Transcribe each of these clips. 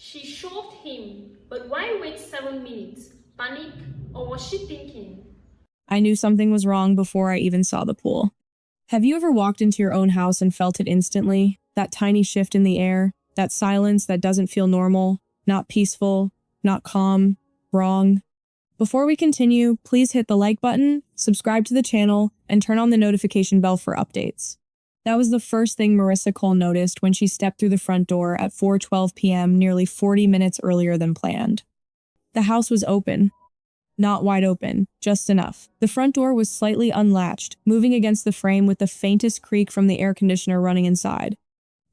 She shoved him, but why wait 7 minutes? Panic? Or was she thinking? I knew something was wrong before I even saw the pool. Have you ever walked into your own house and felt it instantly? That tiny shift in the air, that silence that doesn't feel normal, not peaceful, not calm, wrong. Before we continue, please hit the like button, subscribe to the channel, and turn on the notification bell for updates. That was the first thing Marissa Cole noticed when she stepped through the front door at 4:12 p.m., nearly 40 minutes earlier than planned. The house was open. Not wide open, just enough. The front door was slightly unlatched, moving against the frame with the faintest creak from the air conditioner running inside.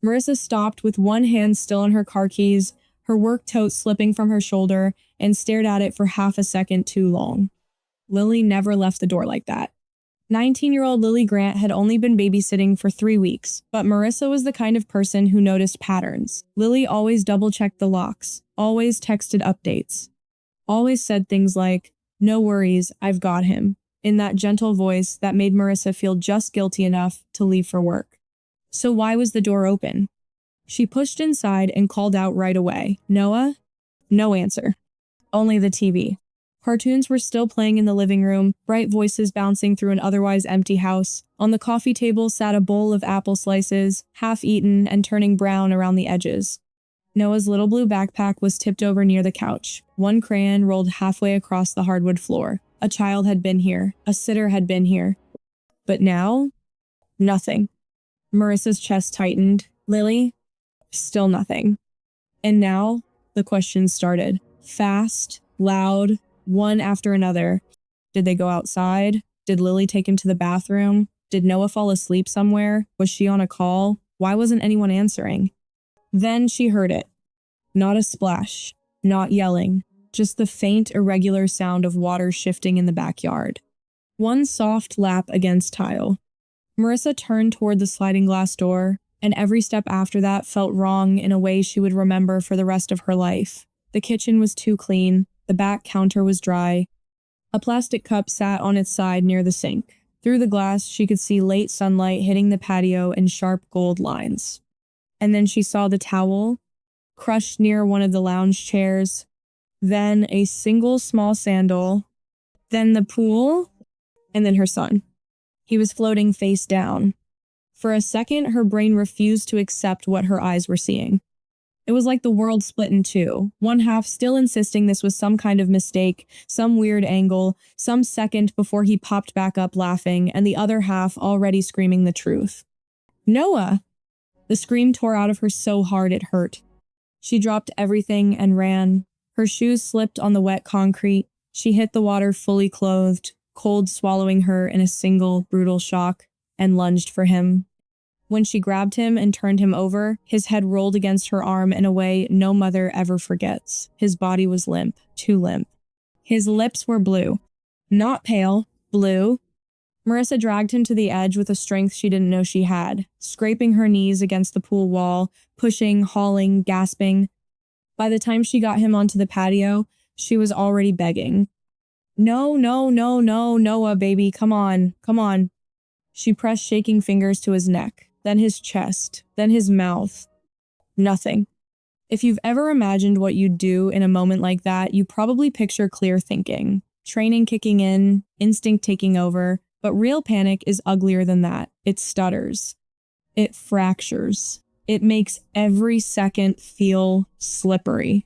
Marissa stopped with one hand still on her car keys, her work tote slipping from her shoulder, and stared at it for half a second too long. Lily never left the door like that. 19-year-old Lily Grant had only been babysitting for 3 weeks, but Marissa was the kind of person who noticed patterns. Lily always double-checked the locks, always texted updates, always said things like, "No worries, I've got him," in that gentle voice that made Marissa feel just guilty enough to leave for work. So why was the door open? She pushed inside and called out right away, "Noah?" No answer. Only the TV. Cartoons were still playing in the living room, bright voices bouncing through an otherwise empty house. On the coffee table sat a bowl of apple slices, half-eaten and turning brown around the edges. Noah's little blue backpack was tipped over near the couch. One crayon rolled halfway across the hardwood floor. A child had been here. A sitter had been here. But now? Nothing. Marissa's chest tightened. Lily? Still nothing. And now, the questions started. Fast, loud, one after another. Did they go outside? Did Lily take him to the bathroom? Did Noah fall asleep somewhere? Was she on a call? Why wasn't anyone answering? Then she heard it. Not a splash, not yelling, just the faint, irregular sound of water shifting in the backyard. One soft lap against tile. Marissa turned toward the sliding glass door, and every step after that felt wrong in a way she would remember for the rest of her life. The kitchen was too clean, the back counter was dry. A plastic cup sat on its side near the sink. Through the glass, she could see late sunlight hitting the patio in sharp gold lines. And then she saw the towel, crushed near one of the lounge chairs, then a single small sandal, then the pool, and then her son. He was floating face down. For a second, her brain refused to accept what her eyes were seeing. It was like the world split in two, one half still insisting this was some kind of mistake, some weird angle, some second before he popped back up laughing, and the other half already screaming the truth. "Noah!" The scream tore out of her so hard it hurt. She dropped everything and ran. Her shoes slipped on the wet concrete. She hit the water fully clothed, cold swallowing her in a single, brutal shock, and lunged for him. When she grabbed him and turned him over, his head rolled against her arm in a way no mother ever forgets. His body was limp, too limp. His lips were blue. Not pale, blue. Marissa dragged him to the edge with a strength she didn't know she had, scraping her knees against the pool wall, pushing, hauling, gasping. By the time she got him onto the patio, she was already begging. "No, no, no, no, Noah, baby, come on, come on." She pressed shaking fingers to his neck, then his chest, then his mouth. Nothing. If you've ever imagined what you'd do in a moment like that, you probably picture clear thinking, training kicking in, instinct taking over. But real panic is uglier than that. It stutters. It fractures. It makes every second feel slippery.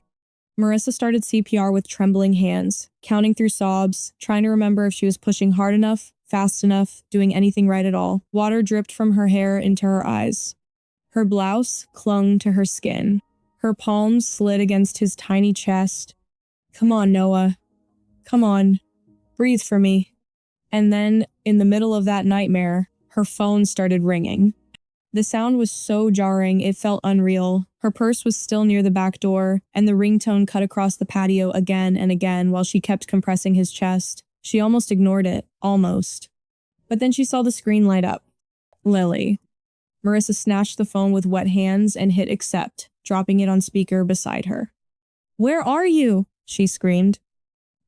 Marissa started CPR with trembling hands, counting through sobs, trying to remember if she was pushing hard enough, fast enough, doing anything right at all. Water dripped from her hair into her eyes. Her blouse clung to her skin. Her palms slid against his tiny chest. "Come on, Noah. Come on. Breathe for me." And then, in the middle of that nightmare, her phone started ringing. The sound was so jarring it felt unreal. Her purse was still near the back door, and the ringtone cut across the patio again and again while she kept compressing his chest. She almost ignored it. Almost. But then she saw the screen light up. Lily. Marissa snatched the phone with wet hands and hit accept, dropping it on speaker beside her. "Where are you?" she screamed.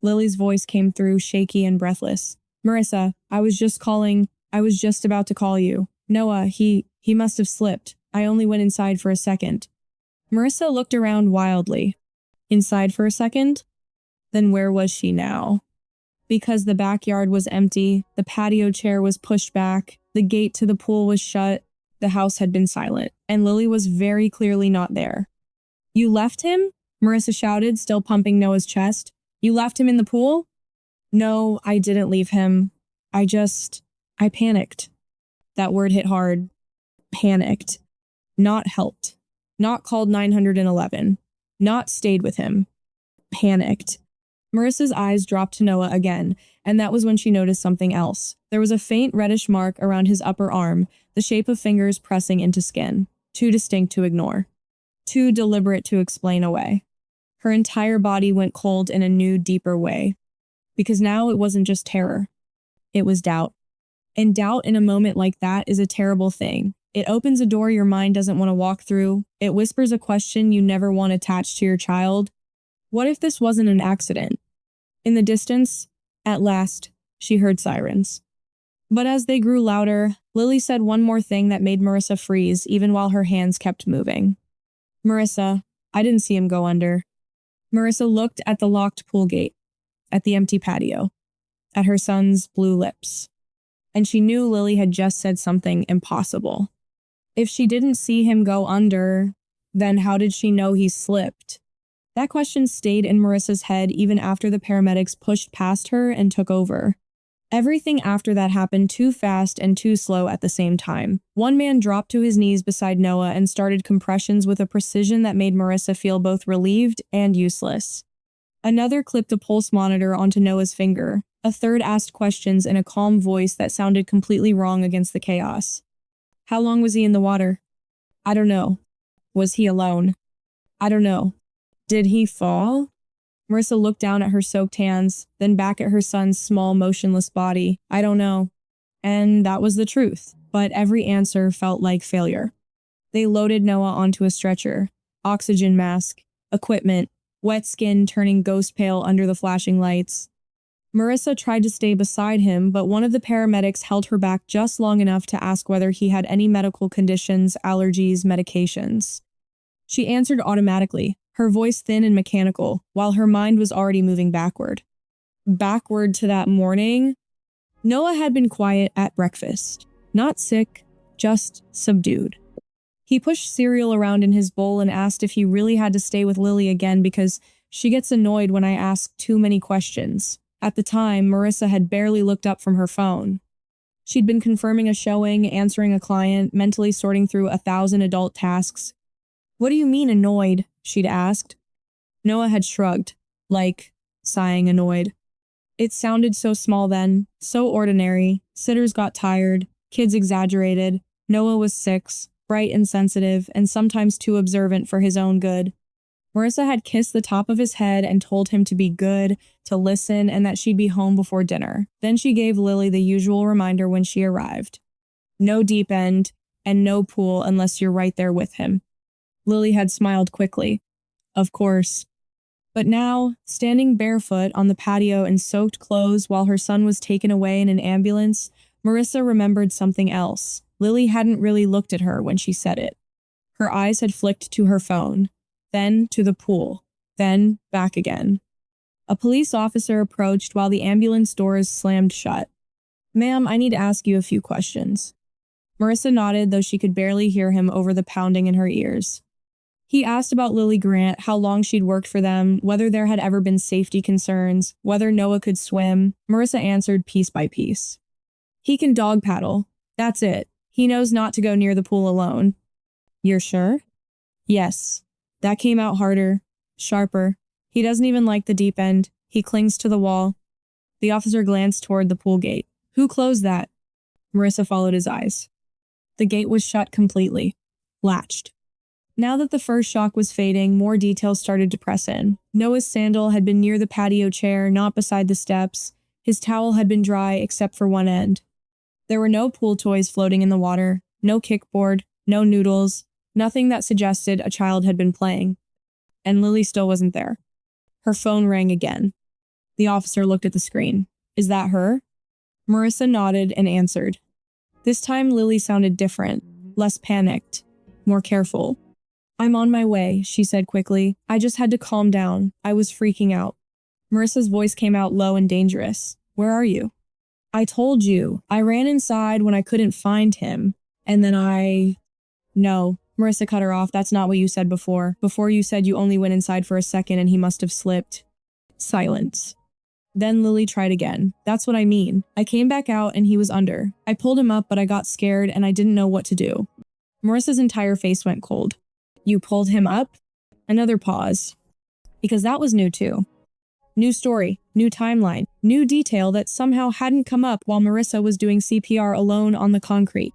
Lily's voice came through, shaky and breathless. "Marissa, I was just about to call you. Noah, he must have slipped. I only went inside for a second." Marissa looked around wildly. Inside for a second? Then where was she now? Because the backyard was empty, the patio chair was pushed back, the gate to the pool was shut, the house had been silent, and Lily was very clearly not there. "You left him?" Marissa shouted, still pumping Noah's chest. "You left him in the pool?" "No, I didn't leave him. I panicked." That word hit hard. Panicked. Not helped. Not called 911. Not stayed with him. Panicked. Marissa's eyes dropped to Noah again, and that was when she noticed something else. There was a faint reddish mark around his upper arm, the shape of fingers pressing into skin. Too distinct to ignore. Too deliberate to explain away. Her entire body went cold in a new, deeper way. Because now it wasn't just terror. It was doubt. And doubt in a moment like that is a terrible thing. It opens a door your mind doesn't want to walk through. It whispers a question you never want attached to your child. What if this wasn't an accident? In the distance, at last, she heard sirens. But as they grew louder, Lily said one more thing that made Marissa freeze even while her hands kept moving. "Marissa, I didn't see him go under." Marissa looked at the locked pool gate, at the empty patio, at her son's blue lips. And she knew Lily had just said something impossible. If she didn't see him go under, then how did she know he slipped? That question stayed in Marissa's head even after the paramedics pushed past her and took over. Everything after that happened too fast and too slow at the same time. One man dropped to his knees beside Noah and started compressions with a precision that made Marissa feel both relieved and useless. Another clipped a pulse monitor onto Noah's finger. A third asked questions in a calm voice that sounded completely wrong against the chaos. "How long was he in the water?" "I don't know." "Was he alone?" "I don't know." "Did he fall?" Marissa looked down at her soaked hands, then back at her son's small, motionless body. "I don't know." And that was the truth, but every answer felt like failure. They loaded Noah onto a stretcher. Oxygen mask, equipment, wet skin turning ghost pale under the flashing lights. Marissa tried to stay beside him, but one of the paramedics held her back just long enough to ask whether he had any medical conditions, allergies, medications. She answered automatically, her voice thin and mechanical, while her mind was already moving backward. Backward to that morning? Noah had been quiet at breakfast. Not sick, just subdued. He pushed cereal around in his bowl and asked if he really had to stay with Lily again because she gets annoyed when I ask too many questions. At the time, Marissa had barely looked up from her phone. She'd been confirming a showing, answering a client, mentally sorting through 1,000 adult tasks. "What do you mean annoyed?" she'd asked. Noah had shrugged, like, sighing annoyed. It sounded so small then, so ordinary. Sitters got tired, kids exaggerated. Noah was 6, bright and sensitive, and sometimes too observant for his own good. Marissa had kissed the top of his head and told him to be good, to listen, and that she'd be home before dinner. Then she gave Lily the usual reminder when she arrived. No deep end, and no pool unless you're right there with him. Lily had smiled quickly. Of course. But now, standing barefoot on the patio in soaked clothes while her son was taken away in an ambulance, Marissa remembered something else. Lily hadn't really looked at her when she said it. Her eyes had flicked to her phone, then to the pool, then back again. A police officer approached while the ambulance doors slammed shut. "Ma'am, I need to ask you a few questions." Marissa nodded, though she could barely hear him over the pounding in her ears. He asked about Lily Grant, how long she'd worked for them, whether there had ever been safety concerns, whether Noah could swim. Marissa answered piece by piece. "He can dog paddle. That's it. He knows not to go near the pool alone." "You're sure?" "Yes." That came out harder, sharper. "He doesn't even like the deep end. He clings to the wall." The officer glanced toward the pool gate. "Who closed that?" Marissa followed his eyes. The gate was shut completely, latched. Now that the first shock was fading, more details started to press in. Noah's sandal had been near the patio chair, not beside the steps. His towel had been dry except for one end. There were no pool toys floating in the water, no kickboard, no noodles, nothing that suggested a child had been playing. And Lily still wasn't there. Her phone rang again. The officer looked at the screen. "Is that her?" Marissa nodded and answered. This time Lily sounded different, less panicked, more careful. I'm on my way, she said quickly. I just had to calm down. I was freaking out. Marissa's voice came out low and dangerous. Where are you? I told you. I ran inside when I couldn't find him. And then No. Marissa cut her off. That's not what you said before. Before you said you only went inside for a second and he must have slipped. Silence. Then Lily tried again. That's what I mean. I came back out and he was under. I pulled him up, but I got scared and I didn't know what to do. Marissa's entire face went cold. You pulled him up? Another pause. Because that was new too. New story, new timeline, new detail that somehow hadn't come up while Marissa was doing CPR alone on the concrete.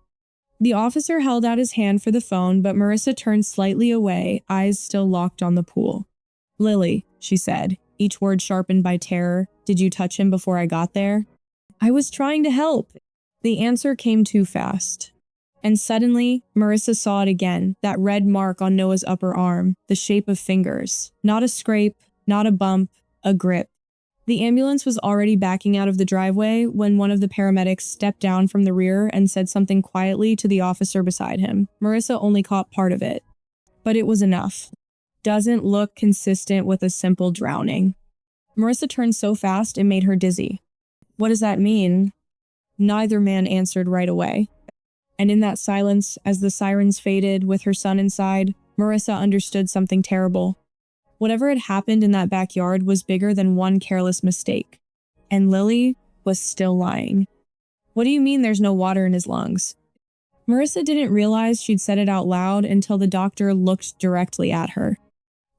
The officer held out his hand for the phone, but Marissa turned slightly away, eyes still locked on the pool. Lily, she said, each word sharpened by terror. Did you touch him before I got there? I was trying to help. The answer came too fast. And suddenly, Marissa saw it again, that red mark on Noah's upper arm, the shape of fingers. Not a scrape, not a bump, a grip. The ambulance was already backing out of the driveway when one of the paramedics stepped down from the rear and said something quietly to the officer beside him. Marissa only caught part of it. But it was enough. Doesn't look consistent with a simple drowning. Marissa turned so fast it made her dizzy. What does that mean? Neither man answered right away. And in that silence, as the sirens faded with her son inside, Marissa understood something terrible. Whatever had happened in that backyard was bigger than one careless mistake. And Lily was still lying. What do you mean there's no water in his lungs? Marissa didn't realize she'd said it out loud until the doctor looked directly at her.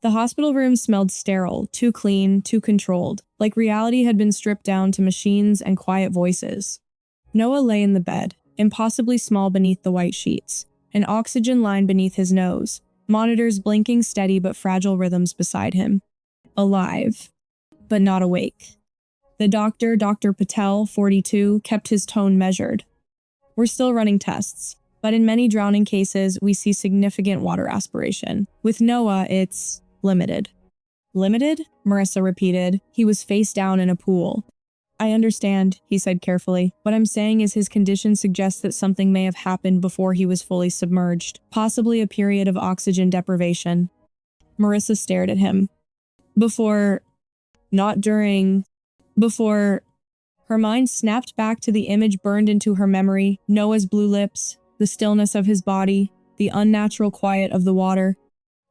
The hospital room smelled sterile, too clean, too controlled, like reality had been stripped down to machines and quiet voices. Noah lay in the bed, impossibly small beneath the white sheets, an oxygen line beneath his nose, monitors blinking steady but fragile rhythms beside him. Alive, but not awake. The doctor, Dr. Patel, 42, kept his tone measured. We're still running tests, but in many drowning cases, we see significant water aspiration. With Noah, it's limited. Limited? Marissa repeated. He was face down in a pool. I understand, he said carefully. What I'm saying is his condition suggests that something may have happened before he was fully submerged, possibly a period of oxygen deprivation. Marissa stared at him. Before, not during, before. Her mind snapped back to the image burned into her memory, Noah's blue lips, the stillness of his body, the unnatural quiet of the water.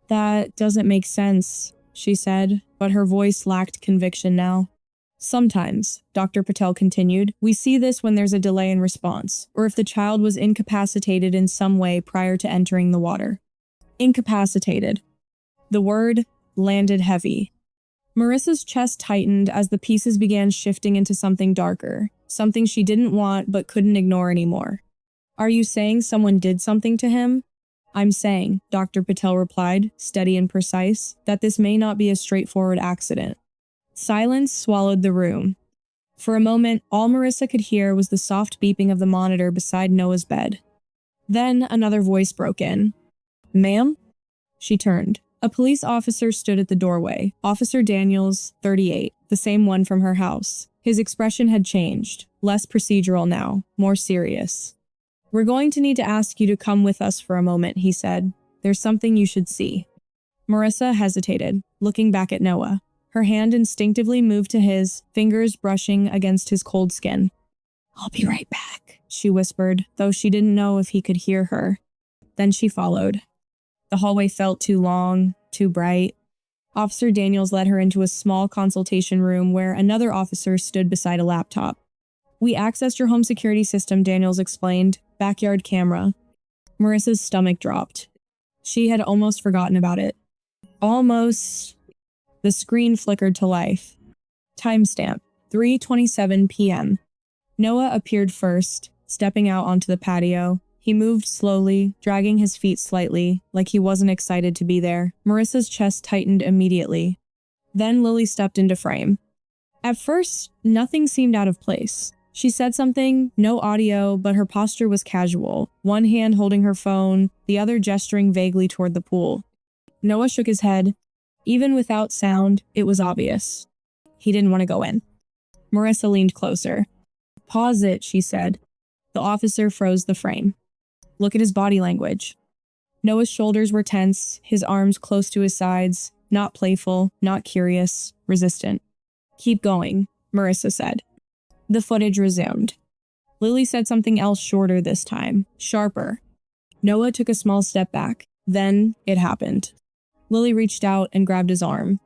That doesn't make sense, she said, but her voice lacked conviction now. Sometimes, Dr. Patel continued, we see this when there's a delay in response, or if the child was incapacitated in some way prior to entering the water. Incapacitated. The word landed heavy. Marissa's chest tightened as the pieces began shifting into something darker, something she didn't want but couldn't ignore anymore. Are you saying someone did something to him? I'm saying, Dr. Patel replied, steady and precise, that this may not be a straightforward accident. Silence swallowed the room. For a moment, all Marissa could hear was the soft beeping of the monitor beside Noah's bed. Then another voice broke in. Ma'am? She turned. A police officer stood at the doorway. Officer Daniels, 38, the same one from her house. His expression had changed, less procedural now, more serious. We're going to need to ask you to come with us for a moment, he said. There's something you should see. Marissa hesitated, looking back at Noah. Her hand instinctively moved to his, fingers brushing against his cold skin. I'll be right back, she whispered, though she didn't know if he could hear her. Then she followed. The hallway felt too long, too bright. Officer Daniels led her into a small consultation room where another officer stood beside a laptop. We accessed your home security system, Daniels explained. Backyard camera. Marissa's stomach dropped. She had almost forgotten about it. Almost. The screen flickered to life. Timestamp, 3:27 p.m. Noah appeared first, stepping out onto the patio. He moved slowly, dragging his feet slightly, like he wasn't excited to be there. Marissa's chest tightened immediately. Then Lily stepped into frame. At first, nothing seemed out of place. She said something, no audio, but her posture was casual, one hand holding her phone, the other gesturing vaguely toward the pool. Noah shook his head. Even without sound, it was obvious. He didn't want to go in. Marissa leaned closer. Pause it, she said. The officer froze the frame. Look at his body language. Noah's shoulders were tense, his arms close to his sides, not playful, not curious, resistant. "Keep going," Marissa said. The footage resumed. Lily said something else shorter this time, sharper. Noah took a small step back. Then it happened. Lily reached out and grabbed his arm.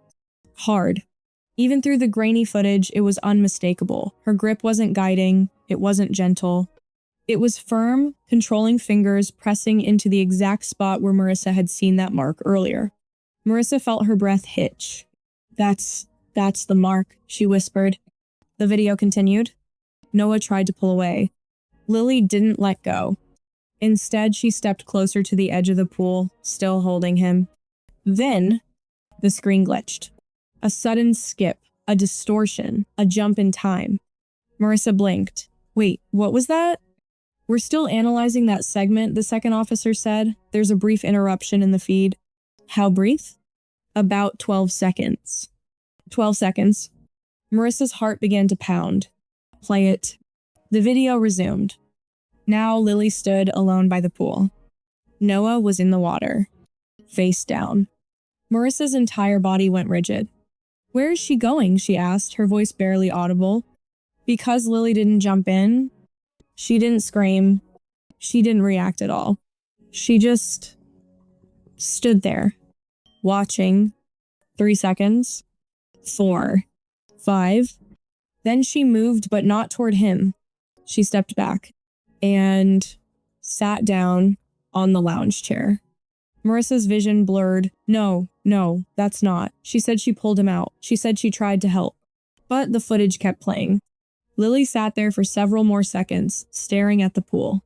Hard. Even through the grainy footage, it was unmistakable. Her grip wasn't guiding, it wasn't gentle. It was firm, controlling fingers pressing into the exact spot where Marissa had seen that mark earlier. Marissa felt her breath hitch. That's the mark," she whispered. The video continued. Noah tried to pull away. Lily didn't let go. Instead, she stepped closer to the edge of the pool, still holding him. Then, the screen glitched. A sudden skip, a distortion, a jump in time. Marissa blinked. "Wait, what was that?" "We're still analyzing that segment," the second officer said. "There's a brief interruption in the feed." "How brief?" "About 12 seconds. 12 seconds. Marissa's heart began to pound. "Play it." The video resumed. Now Lily stood alone by the pool. Noah was in the water, face down. Marissa's entire body went rigid. "Where is she going?" she asked, her voice barely audible. Because Lily didn't jump in, she didn't scream, she didn't react at all. She just stood there, watching. 3 seconds. 4. 5. Then she moved, but not toward him. She stepped back and sat down on the lounge chair. Marissa's vision blurred. No, that's not. She said she pulled him out. She said she tried to help. But the footage kept playing. Lily sat there for several more seconds, staring at the pool.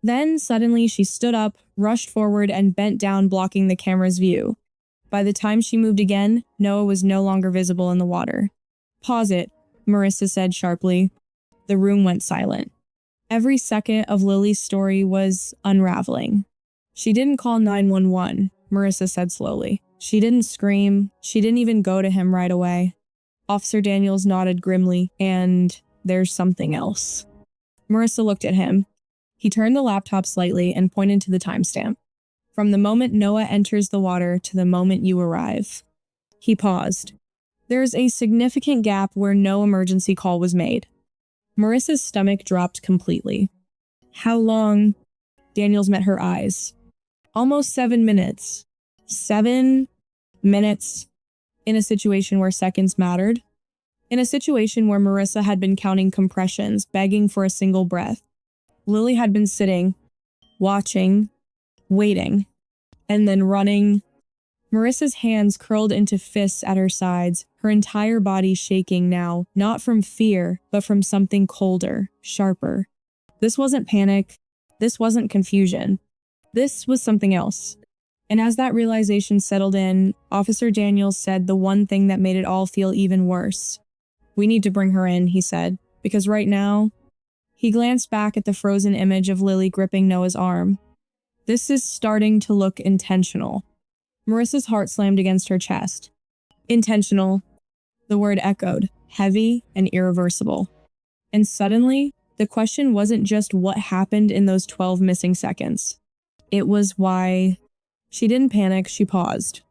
Then, suddenly, she stood up, rushed forward, and bent down, blocking the camera's view. By the time she moved again, Noah was no longer visible in the water. "Pause it," Marissa said sharply. The room went silent. Every second of Lily's story was unraveling. "She didn't call 911, Marissa said slowly. "She didn't scream. She didn't even go to him right away." Officer Daniels nodded grimly, "And there's something else." Marissa looked at him. He turned the laptop slightly and pointed to the timestamp. "From the moment Noah enters the water to the moment you arrive." He paused. "There's a significant gap where no emergency call was made." Marissa's stomach dropped completely. "How long?" Daniels met her eyes. "Almost 7 minutes." 7 minutes? In a situation where seconds mattered? In a situation where Marissa had been counting compressions, begging for a single breath. Lily had been sitting, watching, waiting, and then running. Marissa's hands curled into fists at her sides, her entire body shaking now, not from fear, but from something colder, sharper. This wasn't panic. This wasn't confusion. This was something else. And as that realization settled in, Officer Daniels said the one thing that made it all feel even worse. "We need to bring her in," he said, "because right now..." He glanced back at the frozen image of Lily gripping Noah's arm. "This is starting to look intentional." Marissa's heart slammed against her chest. Intentional. The word echoed, heavy and irreversible. And suddenly, the question wasn't just what happened in those 12 missing seconds. It was why. She didn't panic, she paused.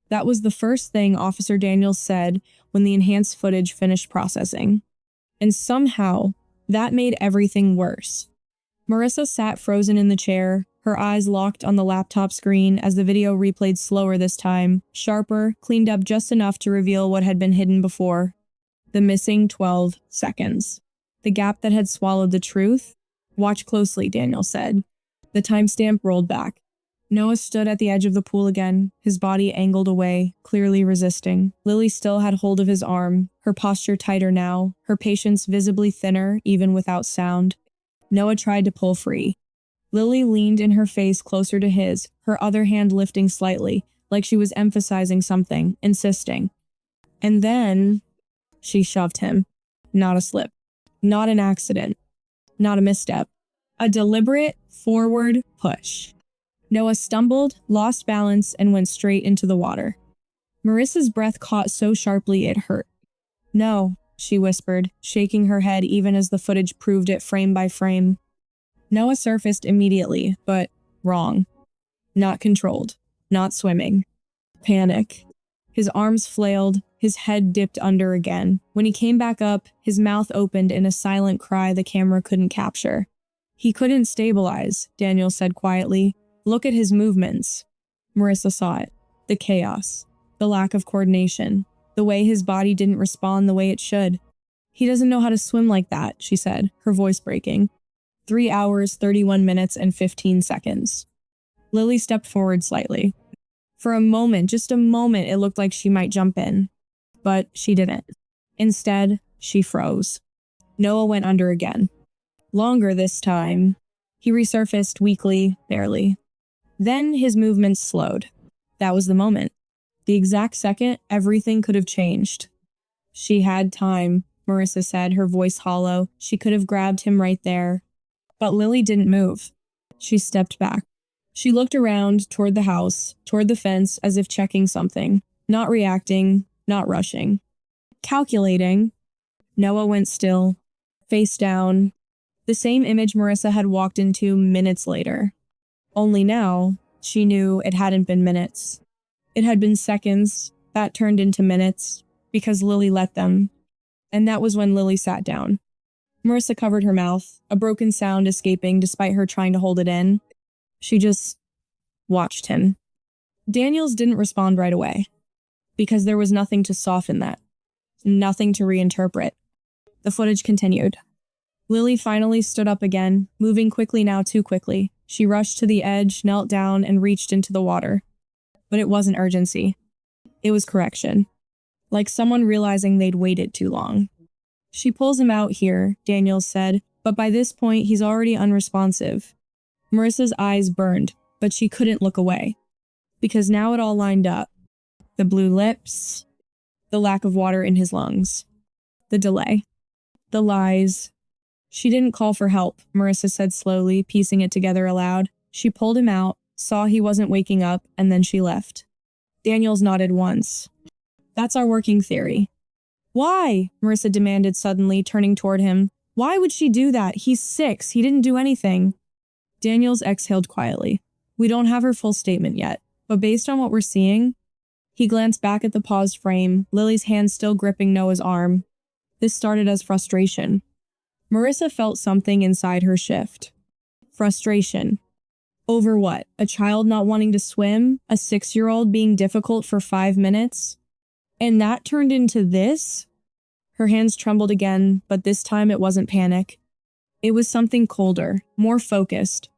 That was the first thing Officer Daniels said when the enhanced footage finished processing. And somehow, that made everything worse. Marissa sat frozen in the chair, her eyes locked on the laptop screen as the video replayed slower this time, sharper, cleaned up just enough to reveal what had been hidden before. The missing 12 seconds. The gap that had swallowed the truth. "Watch closely," Daniel said. The timestamp rolled back. Noah stood at the edge of the pool again, his body angled away, clearly resisting. Lily still had hold of his arm, her posture tighter now, her patience visibly thinner, even without sound. Noah tried to pull free. Lily leaned in her face closer to his, her other hand lifting slightly, like she was emphasizing something, insisting. And then she shoved him. Not a slip. Not an accident. Not a misstep. A deliberate forward push. Noah stumbled, lost balance, and went straight into the water. Marissa's breath caught so sharply it hurt. "No," she whispered, shaking her head even as the footage proved it frame by frame. Noah surfaced immediately, but wrong. Not controlled. Not swimming. Panic. His arms flailed, his head dipped under again. When he came back up, his mouth opened in a silent cry the camera couldn't capture. He couldn't stabilize, Daniel said quietly. Look at his movements. Marissa saw it. The chaos. The lack of coordination. The way his body didn't respond the way it should. He doesn't know how to swim like that, she said, her voice breaking. 3 hours, 31 minutes, and 15 seconds. Lily stepped forward slightly. For a moment, just a moment, it looked like she might jump in. But she didn't. Instead, she froze. Noah went under again. Longer this time. He resurfaced weakly, barely. Then his movements slowed. That was the moment. The exact second, everything could have changed. She had time, Marissa said, her voice hollow. She could have grabbed him right there. But Lily didn't move. She stepped back. She looked around, toward the house, toward the fence, as if checking something. Not reacting, not rushing. Calculating. Noah went still, face down. The same image Marissa had walked into minutes later. Only now, she knew it hadn't been minutes. It had been seconds, that turned into minutes, because Lily let them. And that was when Lily sat down. Marissa covered her mouth, a broken sound escaping despite her trying to hold it in. She just watched him. Daniels didn't respond right away, because there was nothing to soften that, nothing to reinterpret. The footage continued. Lily finally stood up again, moving quickly now, too quickly. She rushed to the edge, knelt down, and reached into the water. But it wasn't urgency. It was correction. Like someone realizing they'd waited too long. She pulls him out here, Daniels said, but by this point he's already unresponsive. Marissa's eyes burned, but she couldn't look away. Because now it all lined up. The blue lips, the lack of water in his lungs, the delay, the lies. She didn't call for help, Marissa said slowly, piecing it together aloud. She pulled him out, saw he wasn't waking up, and then she left. Daniels nodded once. That's our working theory. Why? Marissa demanded suddenly, turning toward him. Why would she do that? He's 6. He didn't do anything. Daniels exhaled quietly. We don't have her full statement yet, but based on what we're seeing, he glanced back at the paused frame, Lily's hand still gripping Noah's arm. This started as frustration. Marissa felt something inside her shift. Frustration. Over what? A child not wanting to swim? A 6-year-old being difficult for 5 minutes? And that turned into this? Her hands trembled again, but this time it wasn't panic. It was something colder, more focused.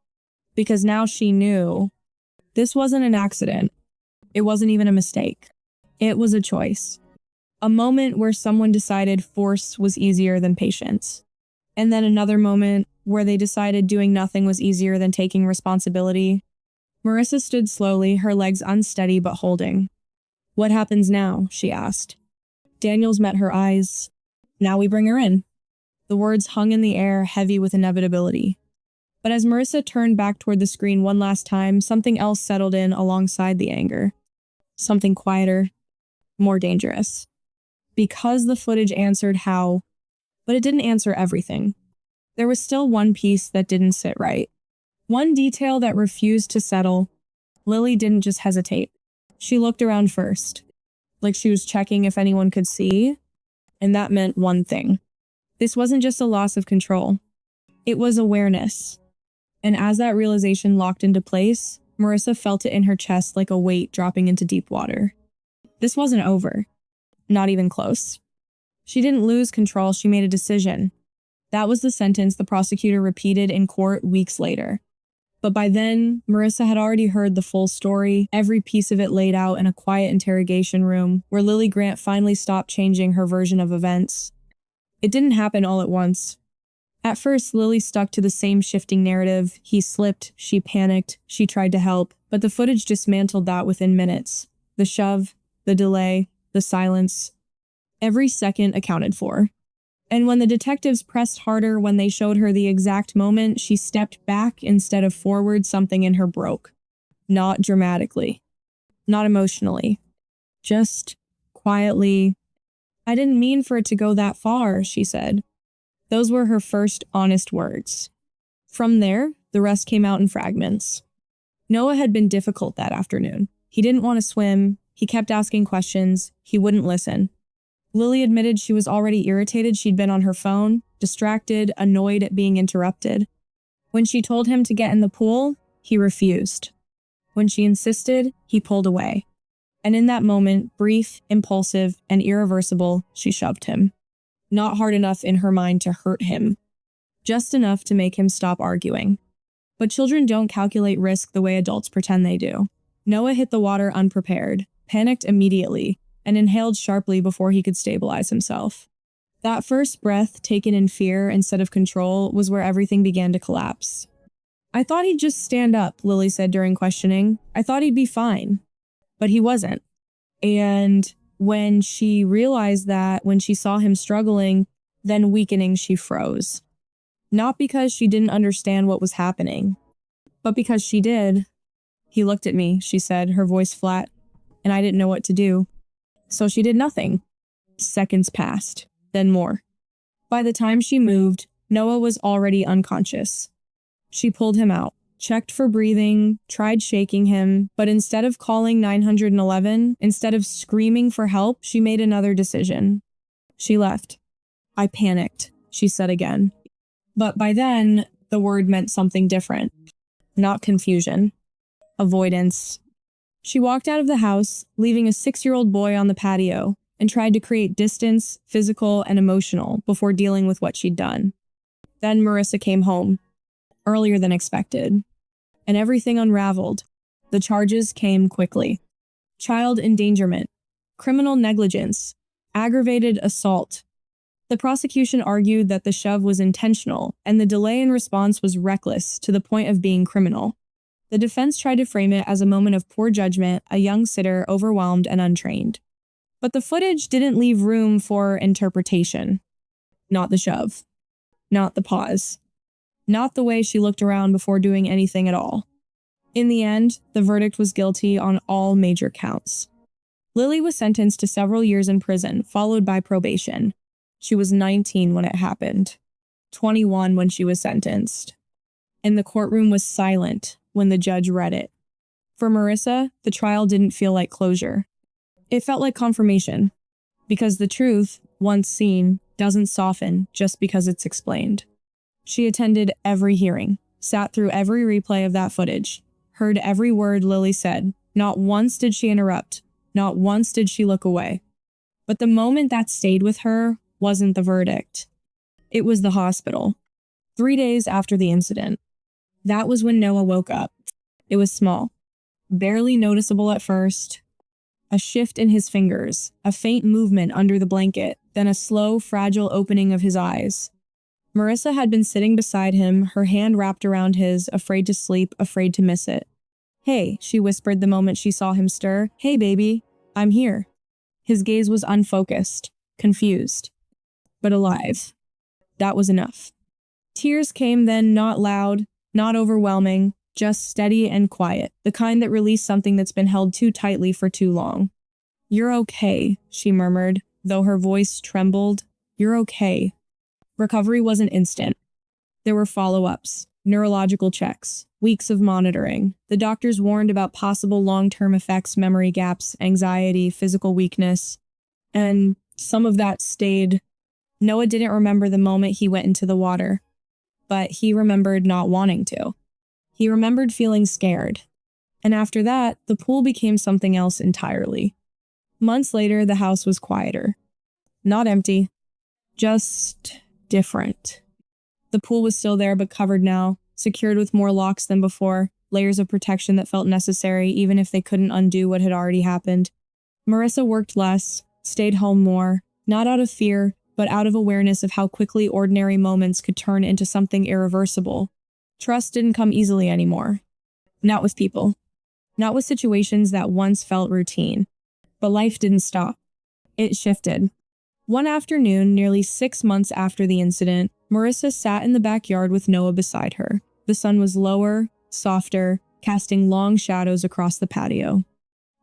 Because now she knew this wasn't an accident. It wasn't even a mistake. It was a choice. A moment where someone decided force was easier than patience. And then another moment where they decided doing nothing was easier than taking responsibility. Marissa stood slowly, her legs unsteady but holding. What happens now? She asked. Daniels met her eyes. Now we bring her in. The words hung in the air, heavy with inevitability. But as Marissa turned back toward the screen one last time, something else settled in alongside the anger. Something quieter, more dangerous. Because the footage answered how, but it didn't answer everything. There was still one piece that didn't sit right. One detail that refused to settle. Lily didn't just hesitate. She looked around first, like she was checking if anyone could see, and that meant one thing. This wasn't just a loss of control. It was awareness. And as that realization locked into place, Marissa felt it in her chest like a weight dropping into deep water. This wasn't over. Not even close. She didn't lose control, she made a decision. That was the sentence the prosecutor repeated in court weeks later. But by then, Marissa had already heard the full story, every piece of it laid out in a quiet interrogation room, where Lily Grant finally stopped changing her version of events. It didn't happen all at once. At first, Lily stuck to the same shifting narrative. He slipped, she panicked, she tried to help, but the footage dismantled that within minutes. The shove, the delay, the silence. Every second accounted for. And when the detectives pressed harder, when they showed her the exact moment she stepped back instead of forward, something in her broke. Not dramatically. Not emotionally. Just quietly. I didn't mean for it to go that far, she said. Those were her first honest words. From there, the rest came out in fragments. Noah had been difficult that afternoon. He didn't want to swim. He kept asking questions. He wouldn't listen. Lily admitted she was already irritated. She'd been on her phone, distracted, annoyed at being interrupted. When she told him to get in the pool, he refused. When she insisted, he pulled away. And in that moment, brief, impulsive, and irreversible, she shoved him. Not hard enough in her mind to hurt him. Just enough to make him stop arguing. But children don't calculate risk the way adults pretend they do. Noah hit the water unprepared, panicked immediately, and inhaled sharply before he could stabilize himself. That first breath, taken in fear instead of control, was where everything began to collapse. "I thought he'd just stand up," Lily said during questioning. "I thought he'd be fine." But he wasn't. And when she realized that, when she saw him struggling, then weakening, she froze. Not because she didn't understand what was happening, but because she did. "He looked at me," she said, her voice flat, "and I didn't know what to do. So she did nothing." Seconds passed, then more. By the time she moved, Noah was already unconscious. She pulled him out, checked for breathing, tried shaking him, but instead of calling 911, instead of screaming for help, she made another decision. She left. "I panicked," she said again. But by then, the word meant something different. Not confusion. Avoidance. She walked out of the house, leaving a 6-year-old boy on the patio, and tried to create distance, physical and emotional, before dealing with what she'd done. Then Marissa came home, earlier than expected, and everything unraveled. The charges came quickly. Child endangerment, criminal negligence, aggravated assault. The prosecution argued that the shove was intentional, and the delay in response was reckless to the point of being criminal. The defense tried to frame it as a moment of poor judgment, a young sitter overwhelmed and untrained. But the footage didn't leave room for interpretation. Not the shove. Not the pause. Not the way she looked around before doing anything at all. In the end, the verdict was guilty on all major counts. Lily was sentenced to several years in prison, followed by probation. She was 19 when it happened, 21 when she was sentenced. And the courtroom was silent when the judge read it. For Marissa, the trial didn't feel like closure. It felt like confirmation, because the truth, once seen, doesn't soften just because it's explained. She attended every hearing, sat through every replay of that footage, heard every word Lily said. Not once did she interrupt. Not once did she look away. But the moment that stayed with her wasn't the verdict. It was the hospital. 3 days after the incident. That was when Noah woke up. It was small, barely noticeable at first. A shift in his fingers, a faint movement under the blanket, then a slow, fragile opening of his eyes. Marissa had been sitting beside him, her hand wrapped around his, afraid to sleep, afraid to miss it. "Hey," she whispered the moment she saw him stir. "Hey, baby, I'm here." His gaze was unfocused, confused, but alive. That was enough. Tears came then, not loud, not overwhelming, just steady and quiet, the kind that released something that's been held too tightly for too long. "You're okay," she murmured, though her voice trembled. "You're okay." Recovery wasn't instant. There were follow-ups, neurological checks, weeks of monitoring. The doctors warned about possible long-term effects, memory gaps, anxiety, physical weakness. And some of that stayed. Noah didn't remember the moment he went into the water, but he remembered not wanting to. He remembered feeling scared. And after that, the pool became something else entirely. Months later, the house was quieter. Not empty, just different. The pool was still there, but covered now, secured with more locks than before, layers of protection that felt necessary even if they couldn't undo what had already happened. Marissa worked less, stayed home more, not out of fear, but out of awareness of how quickly ordinary moments could turn into something irreversible. Trust didn't come easily anymore. Not with people. Not with situations that once felt routine. But life didn't stop. It shifted. One afternoon, nearly 6 months after the incident, Marissa sat in the backyard with Noah beside her. The sun was lower, softer, casting long shadows across the patio.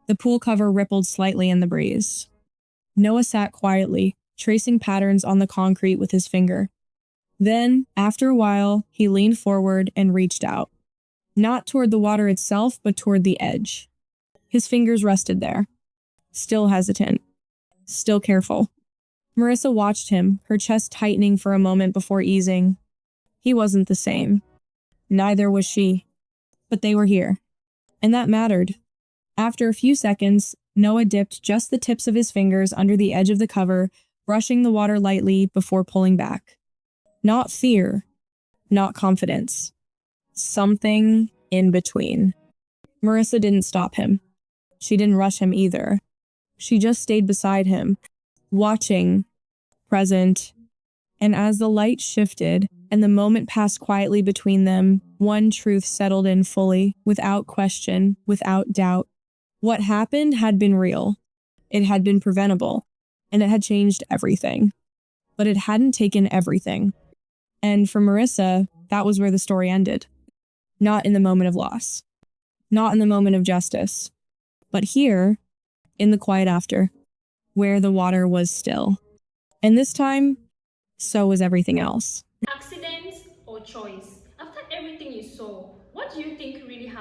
The pool cover rippled slightly in the breeze. Noah sat quietly, tracing patterns on the concrete with his finger. Then, after a while, he leaned forward and reached out. Not toward the water itself, but toward the edge. His fingers rested there, still hesitant, still careful. Marissa watched him, her chest tightening for a moment before easing. He wasn't the same. Neither was she. But they were here. And that mattered. After a few seconds, Noah dipped just the tips of his fingers under the edge of the cover, brushing the water lightly before pulling back. Not fear, not confidence. Something in between. Marissa didn't stop him. She didn't rush him either. She just stayed beside him, watching, present. And as the light shifted and the moment passed quietly between them, one truth settled in fully, without question, without doubt. What happened had been real. It had been preventable, and it had changed everything. But it hadn't taken everything. And for Marissa, that was where the story ended. Not in the moment of loss. Not in the moment of justice. But here, in the quiet after, where the water was still. And this time, so was everything else. Accident or choice? After everything you saw, what do you think really happened?